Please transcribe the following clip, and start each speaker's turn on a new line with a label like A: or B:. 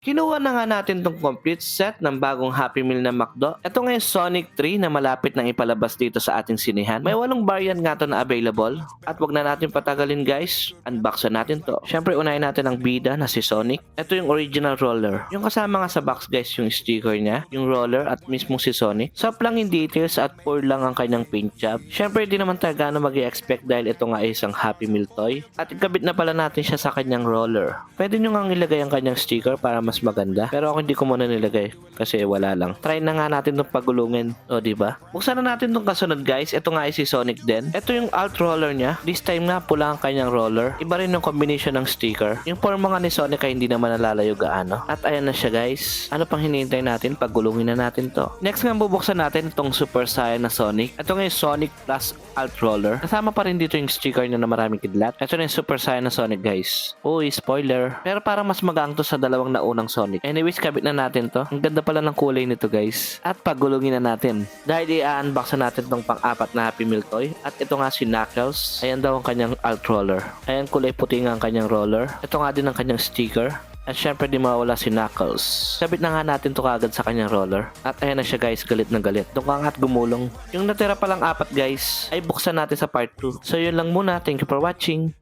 A: Kinuha na nga natin tong complete set ng bagong Happy Meal na McDo. Ito nga yung Sonic 3 na malapit nang ipalabas dito sa ating sinihan. May 8 variant nga to na available. At wag na natin patagalin guys, unboxan natin to. Syempre unahin natin ang bida na si Sonic. Ito yung original roller. Yung kasama nga sa box guys yung sticker niya, yung roller at mismo si Sonic. Soft lang yung details at poor lang ang kanyang paint job. Syempre di naman tayo gano'n mag-i-expect dahil ito nga ay isang Happy Meal toy. At ikabit na pala natin siya sa kanyang roller. Pwede nyo nga ilagay ang kanyang sticker para mas maganda. Pero ako hindi ko muna nilagay kasi wala lang. Try na nga natin itong pagulungin. O diba? Buksan na natin itong kasunod guys. Ito nga ay si Sonic din. Ito yung alt roller niya. This time nga pula ang kanyang roller. Iba rin yung combination ng sticker. Yung forma nga ni Sonic ay hindi naman nalalayo gaano. At ayan na siya guys. Ano pang hinihintay natin? Pagulungin na natin to. Next nga bubuksan natin itong Super Saiyan na Sonic. Ito nga yung Sonic Plus Alt Roller. Kasama pa rin dito yung sticker niya na maraming kidlat. Ito na yung Super Saiyan na Sonic guys. Uy, spoiler. Pero parang mas magaang to sa dalawang naunang Sonic. Anyways, kabit na natin to. Ang ganda pala ng kulay nito guys. At pagulungin na natin. Dahil i-unbox na natin tong pang-apat na Happy Meal toy. At ito nga si Knuckles. Ayan daw ang kanyang alt roller. Ayan kulay puti nga ang kanyang roller. Ito nga din ang kanyang sticker. At syempre di mawala si Knuckles. Sabit na nga natin to kagad sa kanyang roller. At ayan na siya guys, galit na galit. Doon ka nga at gumulong. Yung natira palang apat guys, ay buksan natin sa part 2. So yun lang muna. Thank you for watching.